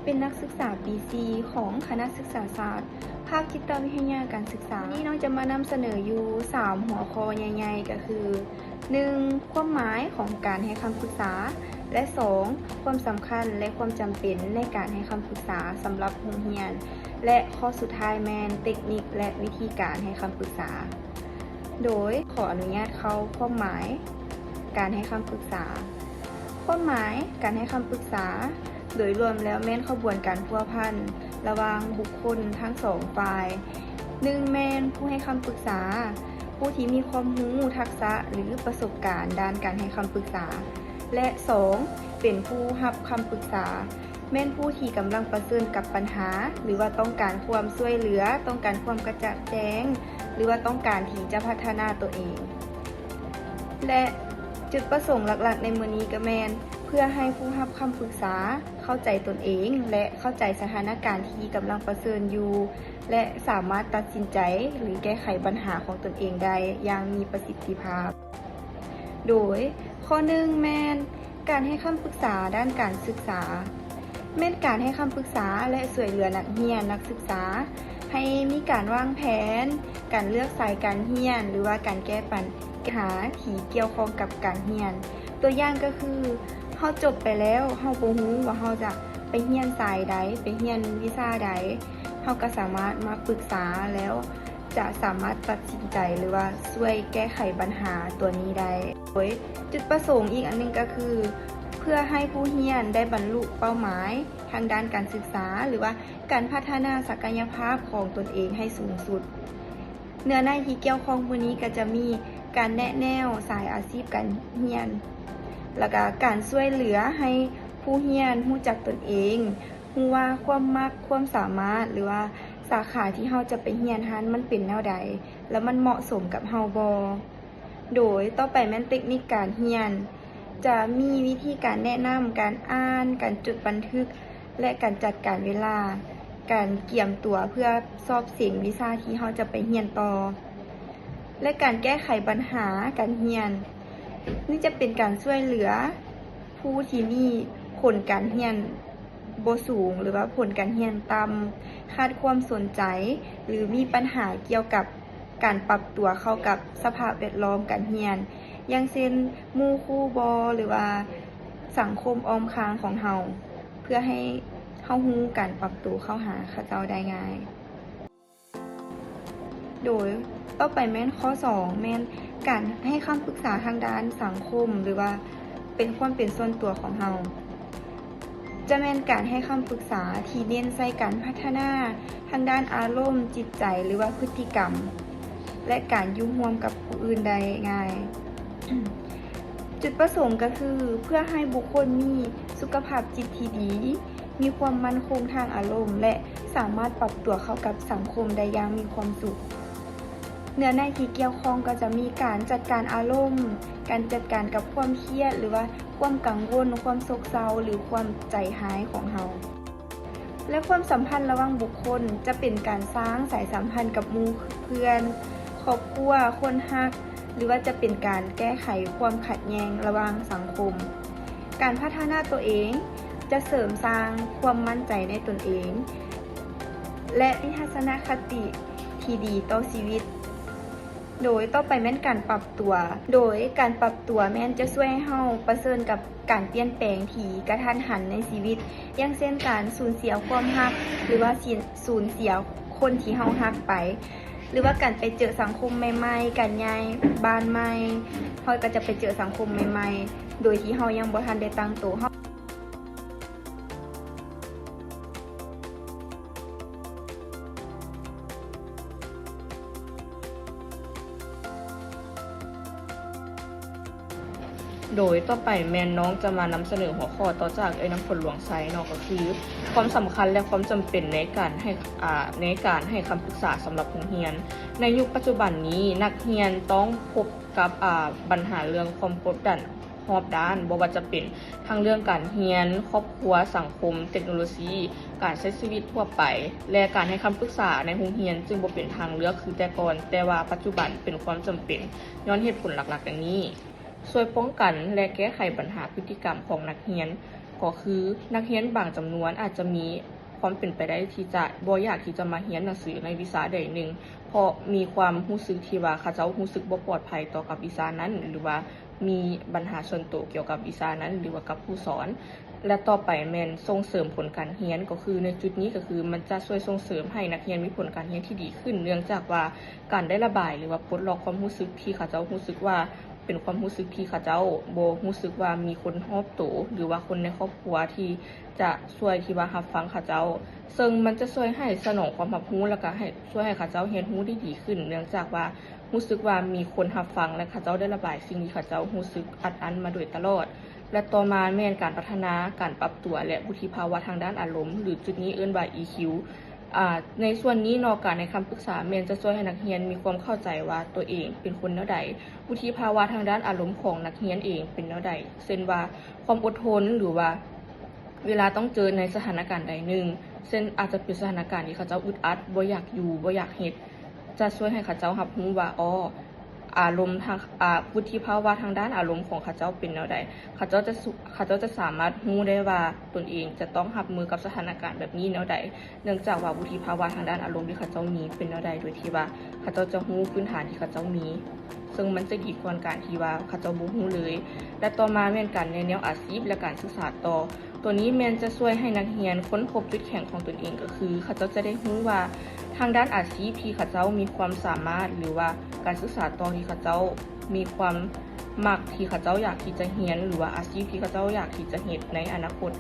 เป็นนักศึกษาปี 4 ของคณะศึกษาศาสตร์ ภาคจิตวิทยาการศึกษาวันนี้น้องจะมานำเสนออยู่ 3 หัวข้อใหญ่ๆก็คือ 1. ความหมายของการให้คำปรึกษา และ 2. ความสำคัญและความจำเป็นในการให้คำปรึกษาสำหรับโรงเรียน และข้อสุดท้ายแมนเทคนิคและวิธีการให้คำปรึกษา โดยขออนุญาตเข้าความหมายการให้คำปรึกษา ความหมายการให้คำปรึกษา โดยรวมแล้วแม่นขบวนการพัวพันระหว่างบุคคลทั้งสองฝ่าย 1. แม่นผู้ให้คำปรึกษา ผู้ที่มีความรู้ทักษะหรือประสบการณ์ด้านการให้คำปรึกษา และ 2. เป็นผู้รับคำปรึกษา แม่นผู้ที่กำลังประเสริญกับปัญหา หรือว่าต้องการความช่วยเหลือ ต้องการความกระจ่างแจ้ง หรือว่าต้องการที่จะพัฒนาตัวเอง และจุดประสงค์หลักๆในมื้อนี้ก็แม่นเพื่อให้ผู้รับคำปรึกษาเข้าใจตนเองและเข้าใจสถานการณ์ที่กำลังประเสริญอยู่ และสามารถตัดสินใจหรือแก้ไขปัญหาของตนเองได้อย่างมีประสิทธิภาพ โดยข้อ 1 แม่นการให้คำปรึกษาด้านการศึกษา แม่นการให้คำปรึกษาและช่วยเหลือนักเรียนนักศึกษา ให้มีการวางแผน การเลือกสายการเรียนหรือว่าการแก้ปัญหาที่เกี่ยวข้องกับการเรียน ตัวอย่างก็คือเฮาจบไปแล้วเฮาบ่รู้ว่าเฮาจะไปเรียนสายใดไปเรียนวิชาใดเฮาก็สามารถมาปรึกษาแล้วจะสามารถตัดสินใจหรือว่าช่วยแก้ไขปัญหาตัวนี้ได้โดยจุดประสงค์อีกอันนึงก็คือเพื่อให้ผู้เรียนได้บรรลุเป้าหมายทางด้านการศึกษาหรือว่าการพัฒนาศักยภาพของตนเองให้สูงสุดเนื้อในที่เกี่ยวข้องมื้อนี้ก็จะมีการแนะแนวสายอาชีพการเรียนแล้วก็การช่วยเหลือให้ผู้เรียนรู้จักตนเองรู้ว่าความมักความสามารถหรือว่าสาขาที่เฮาจะไปเรียนนั้นมันเป็นแนวใดแล้วมันเหมาะสมกับเฮาบ่โดยต่อไปแม่นเทคนิคการเรียนจะมีวิธีการแนะนำการอ่านการจดบันทึกและการจัดการเวลาการเกี่ยมตัวเพื่อสอบเสียงวิชาที่เฮาจะไปเรียนต่อและการแก้ไขปัญหาการเรียนนี่จะเป็นการช่วยเหลือผู้ที่มีผลการเรียนบ่สูงหรือว่าผลการเรียนต่ำขาดความสนใจหรือมีปัญหาเกี่ยวกับการปรับตัวเข้ากับสภาพแวดล้อมการเรียนอย่างเช่นหมู่ครูบ่หรือว่าสังคมอ้อมข้างของเฮาเพื่อให้เฮารู้การปรับตัวเข้าหาเขาเจ้าได้ง่ายโดยต่อไปแม่นข้อ 2 แม่นการให้คำปรึกษาทางด้านสังคมหรือว่าเป็นความเป็นส่วนตัวของเฮาจะแม่นการให้คำปรึกษาที่เน้นใส่การพัฒนาทางด้านอารมณ์จิตใจหรือว่าพฤติกรรมและการอยู่ร่วมกับผู้อื่นได้ง่าย จุดประสงค์ก็คือเพื่อให้บุคคลมีสุขภาพจิตที่ดีมีความมั่นคงทางอารมณ์และสามารถปรับตัวเข้ากับสังคมได้อย่างมีความสุขเนื้อในที่เกี่ยวข้องก็จะมีการจัดการอารมณ์การจัดการกับความเครียดหรือว่าความกังวลความโศกเศร้าหรือความใจหายของเฮาและความสัมพันธ์ระหว่างบุคคลจะเป็นการสร้างสายสัมพันธ์กับหมู่เพื่อนครอบครัวคนรักหรือว่าจะเป็นการแก้ไขความขัดแย้งระหว่างสังคมการพัฒนาตัวเองจะเสริมสร้างความมั่นใจในตนเองและมีทัศนคติที่ดีต่อชีวิตโดยต่อไปแม่นการปรับตัวโดยการปรับตัวแม่นจะช่วยให้เฮาประเสริญกับการเปลี่ยนแปลงที่กระทันหันในชีวิตอย่างเช่นการสูญเสียความรักหรือว่าสูญเสียคนที่เฮารักไปหรือว่าการไปเจอสังคมใหม่ๆการย้ายบ้านใหม่เฮาก็จะไปเจอสังคมใหม่ๆโดยที่เฮายังบ่ทันได้ตั้งตัวโดยต่อไปแม่น้องจะมานำเสนอหัวข้อต่อจากน้ำฝนหลวงไซเนาะก็คือความสำคัญและความจำเป็นในการให้คำปรึกษาสำหรับผู้เรียนในยุคปัจจุบันนี้นักเรียนต้องพบกับปัญหาเรื่องความกดดันรอบด้านบ่ว่าจะเป็นทั้งเรื่องการเรียนครอบครัวสังคมเทคโนโลยีการใช้ชีวิตทั่วไปและการให้คำปรึกษาในโรงเรียนจึงบ่เป็นทางเลือกคือแต่ก่อนแต่ว่าปัจจุบันเป็นความจำเป็นย้อนเหตุผลหลักๆดังนี้ช่วยป้องกันและแก้ไขปัญหาพฤติกรรมของนักเรียน ก็คือนักเรียนบางจำนวนอาจจะมีความเป็นไปได้ที่จะบ่อยากที่จะมาเรียนหนังสือในวิชาใดหนึ่งเพราะมีความรู้สึกที่ว่าเขาเจ้ารู้สึกบ่ปลอดภัยต่อกับวิชานั้นหรือว่ามีปัญหาส่วนตัวเกี่ยวกับวิชานั้นหรือว่ากับผู้สอนและต่อไปแม่นส่งเสริมผลการเรียนก็คือในจุดนี้ก็คือมันจะช่วยส่งเสริมให้นักเรียนมีผลการเรียนที่ดีขึ้นเนื่องจากว่าการได้ระบายหรือว่าปลดล็อกความรู้สึกที่เขาเจ้ารู้สึกว่าเป็นความรู้สึกที่เขาเจ้าบ่รู้สึกว่ามีคนรอบตัวหรือว่าคนในครอบครัวที่จะช่วยที่ว่ารับฟังเขาเจ้าซึ่งมันจะช่วยให้สนองความรับรู้แล้วก็ให้ช่วยให้เขาเจ้าเรียนรู้ได้ดีขึ้นเนื่องจากว่ารู้สึกว่ามีคนรับฟังและเขาเจ้าได้ระบายสิ่งที่เขาเจ้ารู้สึกอัดอั้นมาโดยตลอดและต่อมาแม่นการพัฒนาการปรับตัวและวุฒิภาวะทางด้านอารมณ์หรือจุดนี้เอิ้นว่า EQ ในส่วนนี้นอกจากในคำปรึกษาแม่นจะช่วยให้นักเรียนมีความเข้าใจว่าตัวเองเป็นคนแนวใดวุฒิภาวะทางด้านอารมณ์ของนักเรียนเองเป็นแนวใดเช่นว่าความอดทนหรือว่าเวลาต้องเจอในสถานการณ์ใดหนึ่งเช่นอาจจะเป็นสถานการณ์ที่เขาเจ้าอึดอัดบ่อยากอยู่บ่อยากเฮ็ดจะช่วยให้เขาเจ้ารับรู้ว่าอารมณ์ทางวุฒิภาวะทางด้านอารมณ์ของเขาเจ้าเป็นแนวใดเขาเจ้าจะสามารถรู้ได้ว่าตนเองจะต้องรับมือกับสถานการณ์แบบนี้แนวใดเนื่องจากว่าวุฒิภาวะทางด้านอารมณ์ที่เขาเจ้ามีเป็นแนวใดโดยที่ว่าเขาเจ้าจะรู้พื้นฐานที่เขาเจ้ามีซึ่งมันจะดีกว่าการที่ว่าเขาเจ้าบ่รู้เลยและต่อมาแม่นกันในแนวอาชีพและการศึกษาต่อตัวนี้แม่นจะช่วยให้นักเรียนค้นพบจุดแข็งของตนเองก็คือเขาเจ้าจะได้รู้ว่าทางด้านอาชีพที่เขาเจ้ามีความสามารถหรือว่าการศึกษาต่อที่เขาเจ้ามีความมักที่เขาเจ้าอยากที่จะเรียนหรือว่าอาชีพที่เขาเจ้าอยากที่จะเฮ็ดในอนาคต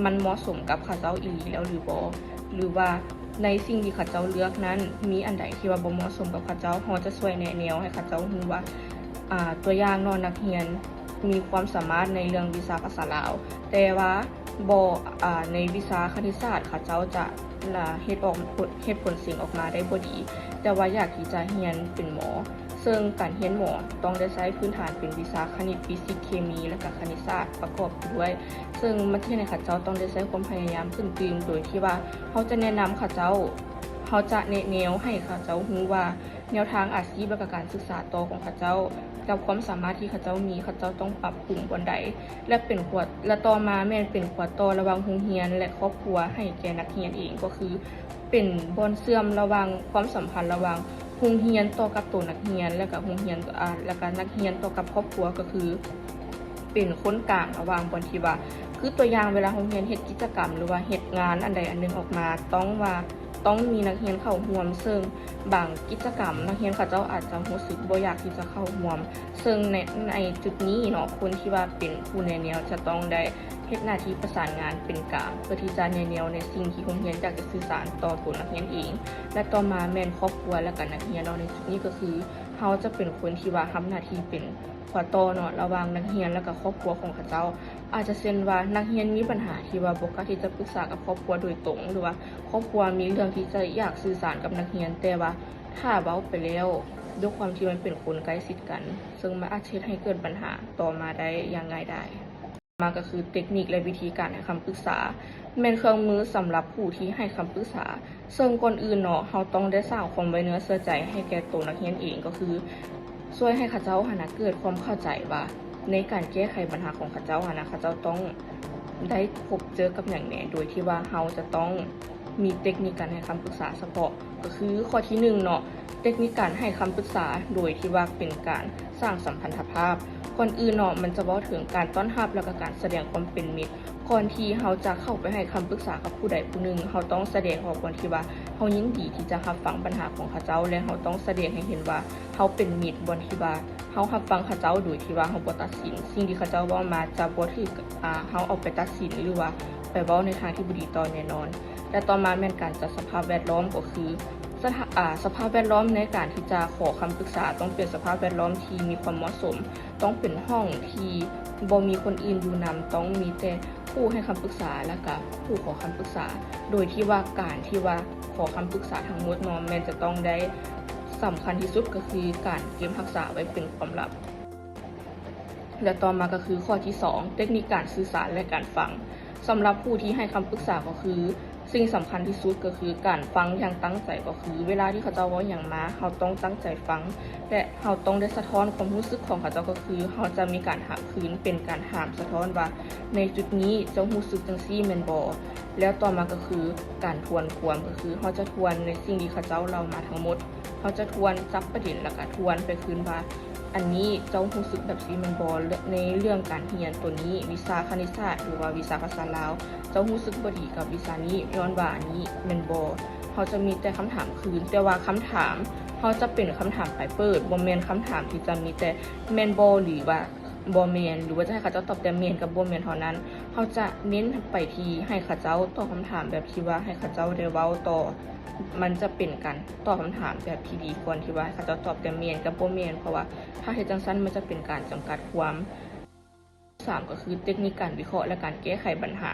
มันเหมาะสมกับเขาเจ้าอีหลีแล้วหรือบ่หรือว่าในสิ่งที่เขาเจ้าเลือกนั้นมีอันใดที่ว่าบ่เหมาะสมกับเขาเจ้าเราจะช่วยแนะแนวให้เขาเจ้ารู้ว่าตัวอย่างนักเรียนมีความสามารถในเรื่องวิชาภาษาลาวแต่ว่าบ่ในวิชาคณิตศาสตร์เขาเจ้าจะเฮ็ดผลสิ่งออกมาได้บ่ดีแต่ว่าอยากที่จะเรียนเป็นหมอซึ่งการเรียนหมอต้องได้ใช้พื้นฐานเป็นวิชาคณิตฟิสิกส์เคมีและก็คณิตศาสตร์ประกอบด้วยซึ่งมันที่ในเขาเจ้าต้องได้ใช้ความพยายามขึ้นตื่มโดยที่ว่าเขาจะแนะนำเขาจะแนะแนวให้เขาเจ้ารู้ว่าแนวทางอาชีพและก็การศึกษาต่อของเขาเจ้ากับความสามารถที่เขาเจ้ามีเขาเจ้าต้องปรับปรุงบนใดและต่อมาแม่นเป็นขวดต่อระหว่างโรงเรียนและครอบครัวให้แก่นักเรียนเองก็คือเป็นบ่อนเสื่อมระหว่างความสัมพันธ์ระหว่างโรงเรียนต่อกับตัวนักเรียนและก็โรงเรียนและก็นักเรียนต่อกับครอบครัวก็คือเป็นคนกลางระหว่างบ่อนที่ว่าคือตัวอย่างเวลาโรงเรียนเฮ็ดกิจกรรมหรือว่าเฮ็ดงานอันใดอันหนึงออกมาต้องมีนักเรียนเข้าร่วมซึ่งบางกิจกรรมนักเรียนเขาเจ้าอาจจะรู้สึกบ่อยากที่จะเข้าร่วมซึ่งในจุดนี้เนาะคนที่ว่าเป็นผู้แนะแนวจะต้องได้เฮ็ดหน้าที่ประสานงานเป็นกลางเพื่อที่จะแนะแนวในสิ่งที่โรงเรียนอยากจะสื่อสารต่อตัวนักเรียนเองและต่อมาแม่นครอบครัวและก็นักเรียนเนาะในจุดนี้ก็คือเขาจะเป็นคนที่ว่าทำหน้าที่เป็นขวต่อเนาะระหว่างนักเรียนและก็ครอบครัวของเขาเจ้าอาจจะเช่นว่านักเรียนมีปัญหาที่ว่าบ่กล้าที่จะปรึกษากับครอบครัวโดยตรงหรือว่าครอบครัวมีเรื่องที่จะอยากสื่อสารกับนักเรียนแต่ว่าถ้าเว้าไปแล้วด้วยความที่มันเป็นคนใกล้ชิดกันซึ่งมันอาจจะให้เกิดปัญหาต่อมาได้อย่างง่ายดายมาก็คือเทคนิคและวิธีการให้คำปรึกษาเป็นเครื่องมือสำหรับผู้ที่ให้คำปรึกษาซึ่งก่อนอื่นเนาะเราต้องได้สร้างความไว้เนื้อเชื่อใจให้แก่ตัวนักเรียนเองก็คือช่วยให้เขาเจ้าเกิดความเข้าใจว่าในการแก้ไขปัญหาของเขาเจ้าเขาเจ้าต้องได้พบเจอกับอย่างแน่โดยที่ว่าเราจะต้องมีเทคนิคการให้คำปรึกษาเฉพาะก็คือข้อที่1เนาะเทคนิคการให้คำปรึกษาโดยที่ว่าเป็นการสร้างสัมพันธภาพก่อนอื่นเนาะมันจะบอกถึงการต้อนรับและก็การแสดงความเป็นมิตรก่อนที่เราจะเข้าไปให้คำปรึกษากับผู้ใดผู้หนึ่งเราต้องแสดงออกก่อนที่ว่าเรายินดีที่จะรับฟังปัญหาของเขาเจ้าและเราต้องแสดงให้เห็นว่าเราเป็นมิตรบนที่ว่าเรารับฟังเขาเจ้าโดยที่ว่าเราบ่ตัดสินสิ่งที่เขาเจ้าเว้ามาจะบ่ถูกเราเอาไปตัดสินหรือว่าไปเว้าในทางที่บ่ดีต่อแน่นอนและต่อมาแม่นการจัดสภาพแวดล้อมก็คือสภาพแวดล้อมในการที่จะขอคำปรึกษาต้องเป็นสภาพแวดล้อมที่มีความเหมาะสมต้องเป็นห้องที่บ่มีคนอื่นอยู่นำต้องมีแต่ผู้ให้คำปรึกษาและก็ผู้ขอคำปรึกษาโดยที่ว่าการที่ว่าขอคำปรึกษาทั้งหมดเนาะแม่นจะต้องได้สำคัญที่สุดก็คือการเก็บรักษาไว้เป็นความลับและต่อมาก็คือข้อที่2เทคนิคการสื่อสารและการฟัง สำหรับผู้ที่ให้คำปรึกษาก็คือสิ่งสำคัญที่สุดก็คือการฟังอย่างตั้งใจก็คือเวลาที่เขาเจ้าเว้าหยังมาเราต้องตั้งใจฟังและเราต้องได้สะท้อนความรู้สึกของเขาเจ้าก็คือเราจะมีการถามคืนเป็นการถามสะท้อนว่าในจุดนี้เจ้ารู้สึกจังซี่แม่นบ่แล้วต่อมาก็คือการทวนความก็คือเราจะทวนในสิ่งที่เขาเจ้าเล่ามาทั้งหมดเราจะทวนจับประเด็นแล้วก็ทวนไปคืนว่าอันนี้เจ้ารู้สึกแบบซี่แม่นบ่ในเรื่องการเรียนตัวนี้วิชาคณิตศาสตร์หรือว่าวิชาภาษาลาวเจ้ารู้สึกบ่ดีกับวิชานี้ย้อนว่าอันนี้แม่นบ่เขาจะมีแต่คำถามคืนแต่ว่าคำถามเขาจะเป็นคำถามปลายเปิดบ่แม่นคำถามที่จะมีแต่แม่นบ่หรือว่าบ่แม่นหรือว่าจะให้เขาเจ้าตอบแต่แม่นกับบ่แม่นเท่านั้นเขาจะเน้นไปที่ให้เขาเจ้าตอบคำถามแบบที่ว่าให้เขาเจ้าได้เว้าต่อมันจะเป็นการตอบคำถามแบบที่ดีกว่าที่ว่าเขาเจ้าตอบแต่แม่นกับบ่แม่นเพราะว่าถ้าเฮ็ดจังซั่นมันจะเป็นการจำกัดความ3ก็คือเทคนิคการวิเคราะห์และการแก้ไขปัญหา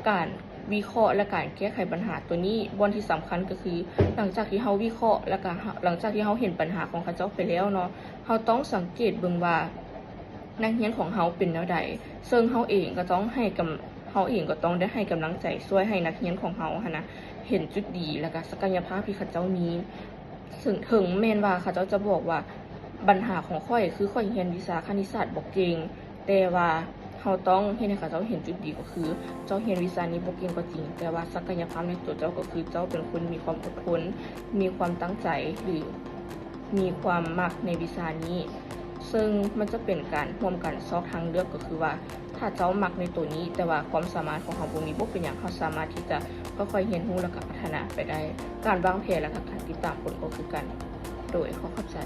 การวิเคราะห์และการแก้ไขปัญหาตัวนี้บนที่สำคัญก็คือหลังจากที่เฮาวิเคราะห์แล้วก็หลังจากที่เฮาเห็นปัญหาของเขาเจ้าไปแล้วเนาะเฮาต้องสังเกตเบิ่งว่านักเรียนของเฮาเป็นแนวใดซึ่งเฮาเองก็ต้องได้ให้กำลังใจช่วยให้นักเรียนของเฮาหั่นนะเห็นจุดดีแล้วก็ศักยภาพที่เขาเจ้ามีถึงแม้นว่าเขาเจ้าจะบอกว่าปัญหาของข้อยคือข้อยเรียนวิชาคณิตศาสตร์บ่เก่งแต่ว่าเราต้องเฮ็ดให้เขาเจ้าเห็นจุดดีก็คือเจ้าเรียนวิชานี้บ่เก่งก็จริงแต่ว่าศักยภาพในตัวเจ้าก็คือเจ้าเป็นคนมีความอดทนมีความตั้งใจหรือมีความมักในวิชานี้ซึ่งมันจะเป็นการร่วมกันซอกทางเลือกก็คือว่าถ้าเจ้ามักในตัวนี้แต่ว่าความสามารถของเราบ่มีบ่เป็นหยังเราสามารถที่จะค่อยๆเรียนรู้แล้วก็พัฒนาไปได้การวางแผนและการติดตามผลก็คือกันโดยเข้าใจ